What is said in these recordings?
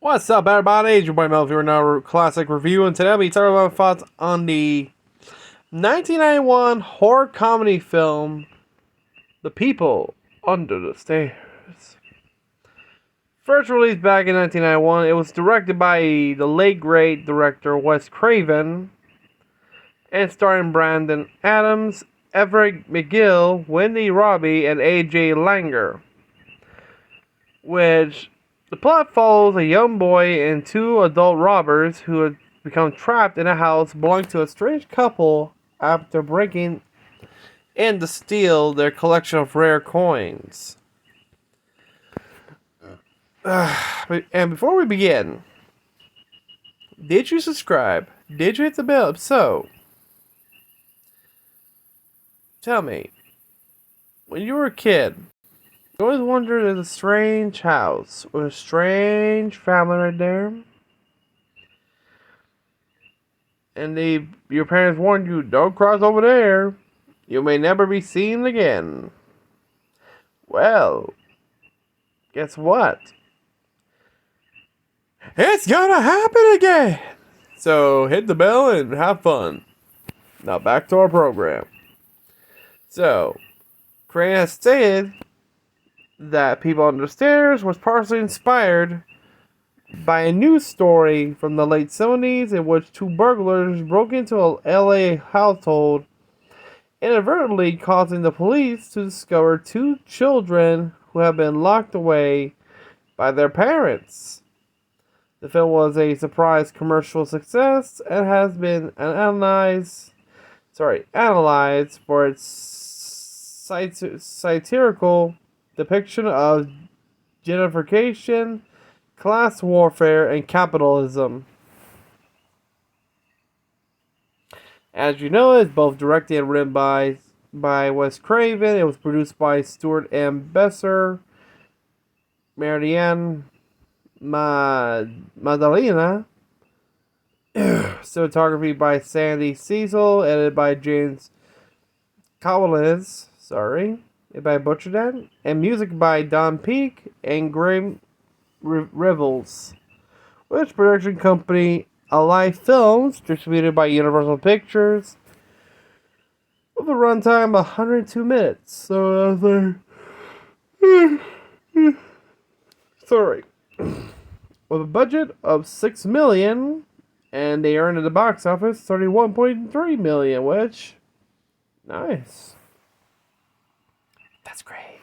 What's up, everybody? It's your boy Mel here in our classic review, and today I'll be talking about my thoughts on the 1991 horror comedy film, The People Under the Stairs. First released back in 1991, it was directed by the late great director Wes Craven, and starring Brandon Adams, Everett McGill, Wendy Robbie, and A.J. Langer, which the plot follows a young boy and two adult robbers who had become trapped in a house belonging to a strange couple after breaking in to steal their collection of rare coins. And before we begin, did you subscribe? Did you hit the bell? If so, tell me, when you were a kid, you always wondered there's a strange house with a strange family right there. And your parents warned you, don't cross over there. You may never be seen again. Well, guess what? It's gonna happen again! So hit the bell and have fun. Now back to our program. So, Crane has stated that People Under the Stairs was partially inspired by a news story from the late 70s in which two burglars broke into a LA household, inadvertently causing the police to discover two children who had been locked away by their parents. The film was a surprise commercial success and has been analyzed for its satirical depiction of gentrification, class warfare, and capitalism. As you know, it's both directed and written by Wes Craven. It was produced by Stuart M. Besser, Marianne Madalena, cinematography by Sandy Cecil, edited by James Collins. If I butchered that. And music by Don Peake and Graham Revels. Which production company Alive Films, distributed by Universal Pictures, with a runtime of 102 minutes. So sorry. With a budget of $6 million, and they earned at the box office $31.3 million, which, nice. That's great.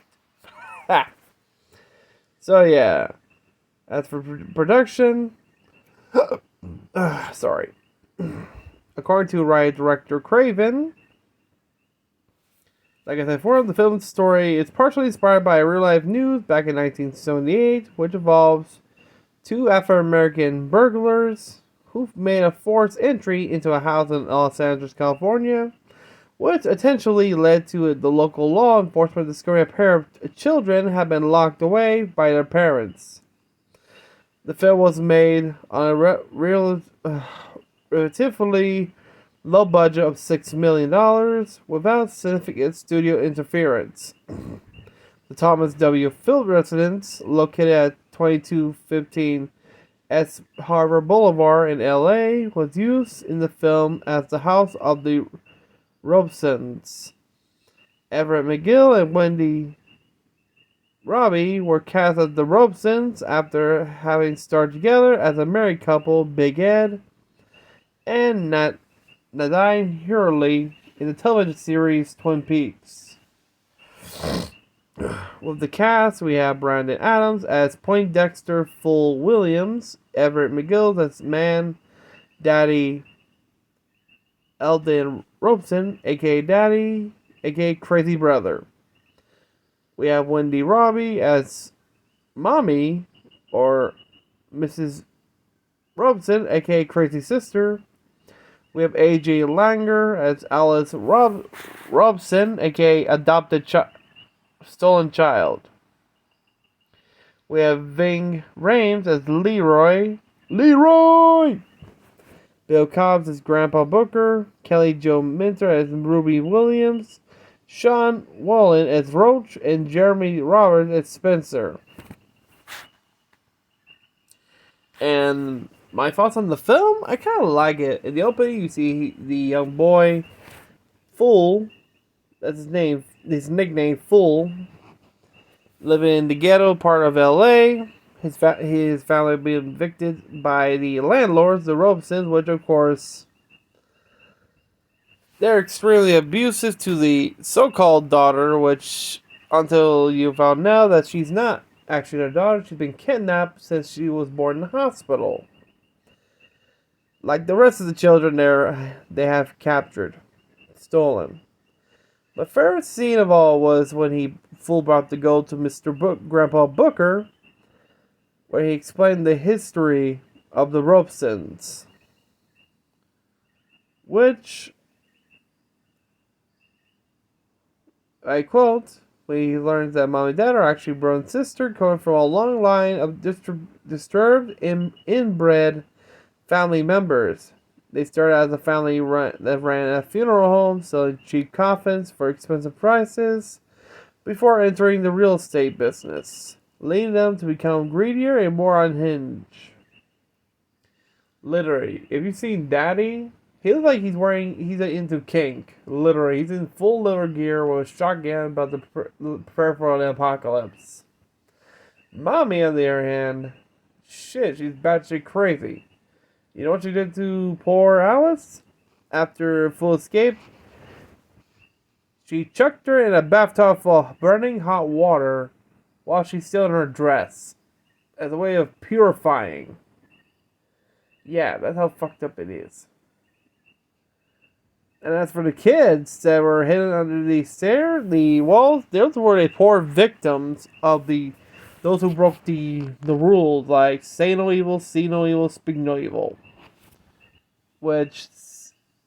So yeah, as for production, sorry. According to writer-director Craven, like I said before, the film's story is partially inspired by a real-life news back in 1978, which involves two Afro-American burglars who made a forced entry into a house in Los Angeles, California, which essentially led to the local law enforcement discovering a pair of children had been locked away by their parents. The film was made on a relatively low budget of $6 million without significant studio interference. The Thomas W. Field residence, located at 2215 S. Harbor Boulevard in LA, was used in the film as the house of the Robsons. Everett McGill and Wendy Robbie were cast as the Robsons after having starred together as a married couple, Big Ed and Nadine Hurley, in the television series Twin Peaks. With the cast, we have Brandon Adams as Poindexter Full Williams, Everett McGill as Man Daddy Eldon Robeson, aka Daddy, aka Crazy Brother. We have Wendy Robbie as Mommy, or Mrs. Robeson, aka Crazy Sister. We have A.J. Langer as Alice Robson, aka Adopted Stolen Child. We have Ving Rhames as Leroy! Bill Cobbs as Grandpa Booker, Kelly Jo Minter as Ruby Williams, Sean Wallen as Roach, and Jeremy Roberts as Spencer. And my thoughts on the film, I kind of like it. In the opening, you see the young boy, Fool, that's his name, his nickname, Fool, living in the ghetto part of LA. His family being evicted by the landlords, the Robesons, which of course they're extremely abusive to the so-called daughter, which until you found out that she's not actually their daughter, she's been kidnapped since she was born in the hospital. Like the rest of the children they have captured, stolen. My favorite scene of all was when he full brought the gold to Grandpa Booker, where he explained the history of the Robesons, which I quote, when he learns that mom and dad are actually brother and sister, coming from a long line of disturbed inbred family members. They started as a family that ran a funeral home, selling cheap coffins for expensive prices, before entering the real estate business, leading them to become greedier and more unhinged. Literally, if you've seen Daddy, he looks like he's into kink. Literally, he's in full leather gear with a shotgun about to prepare for an apocalypse. Mommy, on the other hand, shit, she's batshit crazy. You know what she did to poor Alice? After full escape, she chucked her in a bathtub full of burning hot water while she's still in her dress, as a way of purifying. Yeah, that's how fucked up it is. And as for the kids that were hidden under the walls, those were the poor victims of those who broke the rules, like say no evil, see no evil, speak no evil, which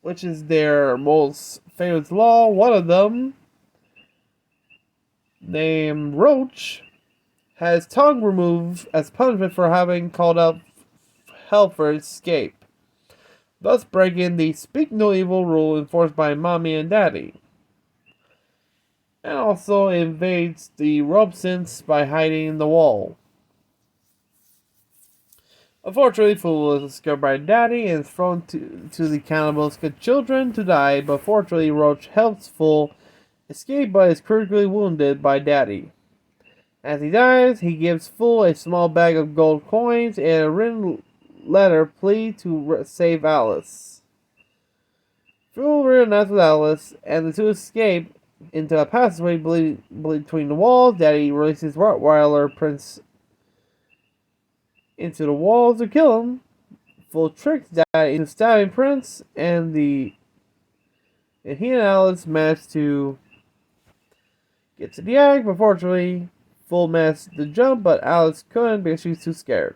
is their most famous law. One of them, named Roach, had his tongue removed as punishment for having called out help for escape, thus breaking the speak no evil rule enforced by mommy and daddy. And also invades the Robesons by hiding in the wall. Unfortunately, Fool is discovered by Daddy and is thrown to the cannibalistic children to die, but fortunately Roach helps Fool escape but is critically wounded by Daddy. As he dies, he gives Fool a small bag of gold coins and a written letter plea to save Alice. Fool reunites with Alice, and the two escape into a passageway between the walls. Daddy releases Rottweiler Prince into the walls to kill him. Fool tricks Daddy into stabbing Prince, and he and Alice manage to get to the attic, but fortunately, Fool managed to jump, but Alice couldn't because she's too scared.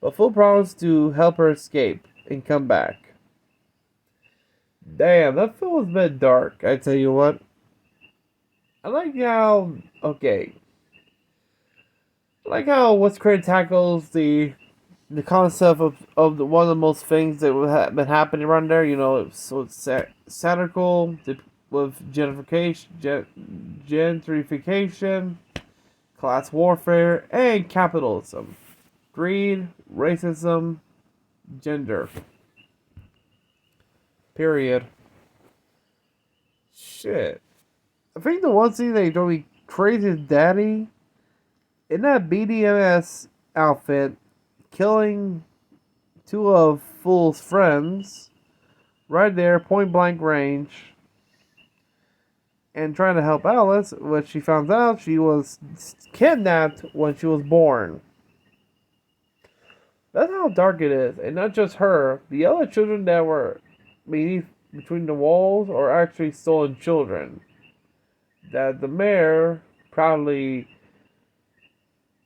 But Fool promised to help her escape and come back. Damn, that film was a bit dark, I tell you what. I like how, Wes Craven tackles the concept of one of the most things that have been happening around there. You know, it's satirical with gentrification, class warfare, and capitalism, greed, racism, gender. Period. Shit. I think the one scene that drove me crazy is Daddy in that BDMS outfit, killing two of Fool's friends right there, point blank range, and trying to help Alice, which she found out she was kidnapped when she was born. That's how dark it is, and not just her. The other children that were between the walls are actually stolen children that the mayor proudly...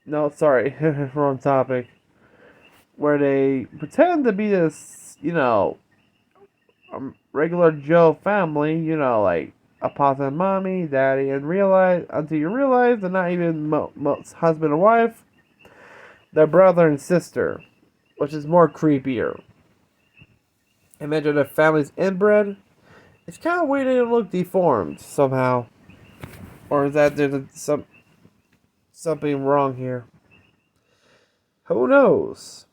No, sorry, wrong topic. Where they pretend to be this, regular Joe family, like a papa, mommy, daddy, and until you realize they're not even husband and wife, they're brother and sister, which is more creepier. Imagine their family's inbred. It's kind of weird they don't look deformed somehow. Or is that there's something wrong here? Who knows?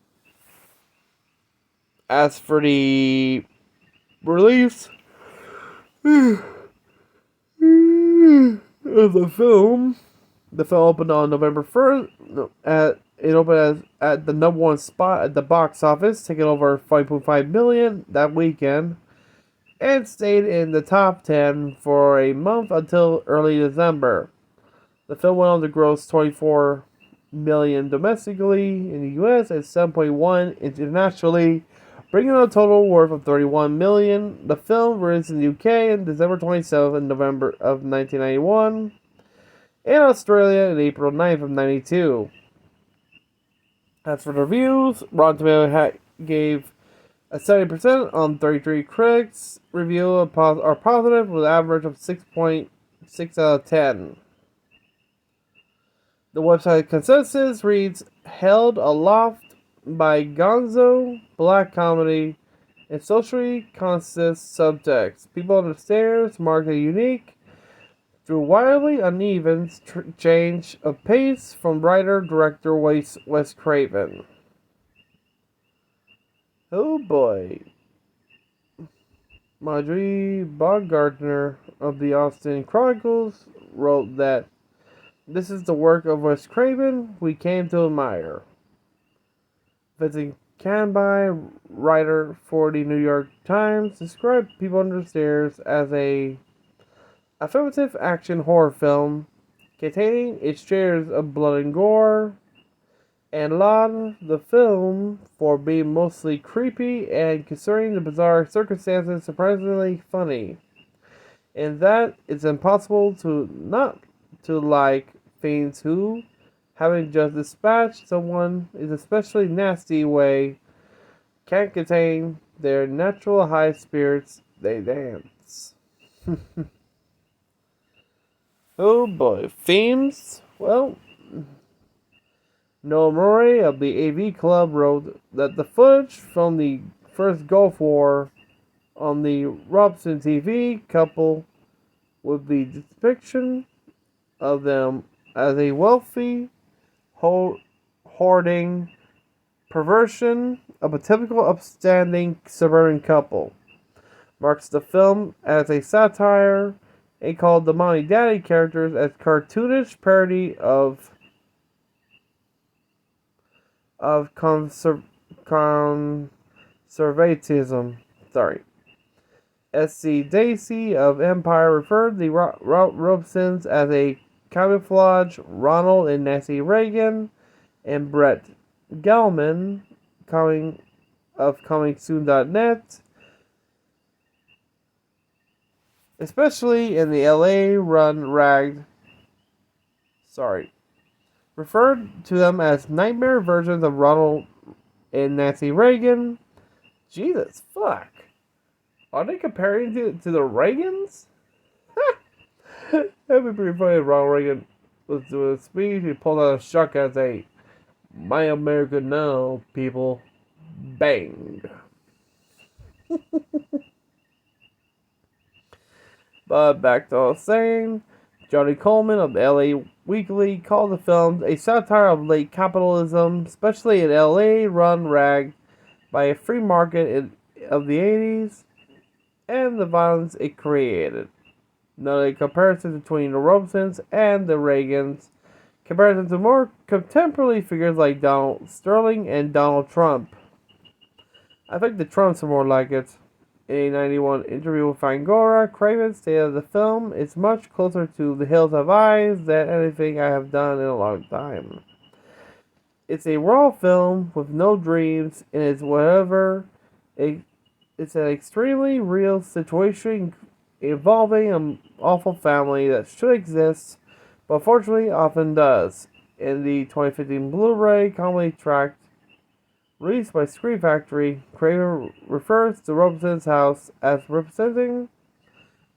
As for the release of the film opened on November 1st. It opened at the number one spot at the box office, taking over 5.5 million that weekend, and stayed in the top 10 for a month until early December. The film went on to gross 24 million domestically in the US and 7.1 internationally, bringing a total worth of 31 million. The film released in the UK on December 27th and November of 1991, and Australia on April 9th of 92. As for the reviews, Rotten Tomatoes gave a 70% on 33 critics. Reviews are positive with an average of 6.6 out of 10. The website consensus reads, held aloft by gonzo, black comedy, and socially conscious subtext. People on the Stairs marked a unique, through wildly uneven change of pace from writer-director Wes Craven. Oh boy. Marjorie Baumgartner of the Austin Chronicles wrote that this is the work of Wes Craven we came to admire. Vincent Canby, writer for the New York Times, described People Under the Stairs as a affirmative action horror film containing its shares of blood and gore, and lauded the film for being mostly creepy and, considering the bizarre circumstances, surprisingly funny. And that it's impossible to not to like fiends who, having just dispatched someone in an especially nasty way, can't contain their natural high spirits, they dance. Oh boy, themes? Well, Noah Murray of the AV Club wrote that the footage from the first Gulf War on the Robson TV, coupled with the depiction of them as a wealthy, hoarding perversion of a typical upstanding suburban couple, marks the film as a satire and called the mommy daddy characters as cartoonish parody of conservatism. Sorry. S.C. Dacey of Empire referred the Robsons as a camouflage Ronald and Nancy Reagan, and Brett Gelman, comingsoon.net, especially in the LA run ragged. Referred to them as nightmare versions of Ronald and Nancy Reagan. Jesus, fuck. Are they comparing to the Reagans? That'd be pretty funny if Ronald Reagan was doing a speech. He pulled out a shotgun and say, "My America now, people." Bang. But back to what I was saying. Johnny Coleman of the LA Weekly called the film a satire of late capitalism, especially in LA, run ragged by a free market of the 80s and the violence it created. Not a comparison between the Robsons and the Reagans. Comparison to more contemporary figures like Donald Sterling and Donald Trump. I think the Trumps are more like it. In a 1991 interview with Fangoria, Craven stated the film is much closer to The Hills Have Eyes than anything I have done in a long time. It's a raw film with no dreams, and it's it's an extremely real situation involving an awful family that should exist, but fortunately often does. In the 2015 Blu-ray comedy track released by Scream Factory, Craven refers to Robinson's house as representing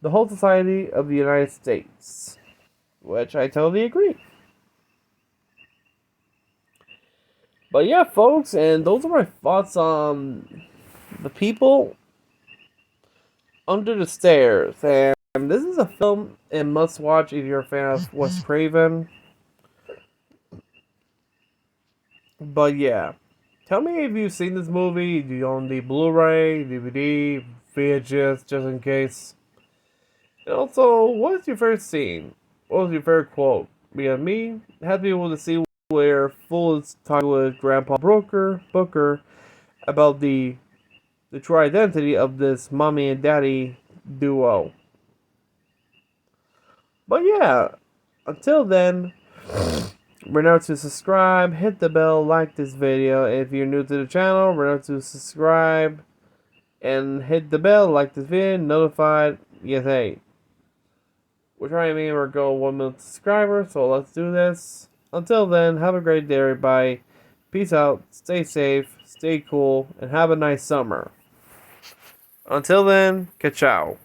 the whole society of the United States, which I totally agree. But yeah, folks, and those are my thoughts on The People Under the Stairs. And this is a film and must watch if you're a fan of Wes Craven. But yeah, Tell me if you've seen this movie. Do you own the Blu-ray, DVD, VHS, just in case? And also, what is your favorite scene? What was your favorite quote? Because me, had to be able to see where Fool is talking with Grandpa Booker about the true identity of this mommy and daddy duo. But yeah, until then, remember to subscribe, hit the bell, like this video. If you're new to the channel, remember to subscribe and hit the bell, like this video, notified. Yes, hey. We're trying to make our goal 1 million subscribers, so let's do this. Until then, have a great day, everybody. Peace out, stay safe, stay cool, and have a nice summer. Until then, ka-chow.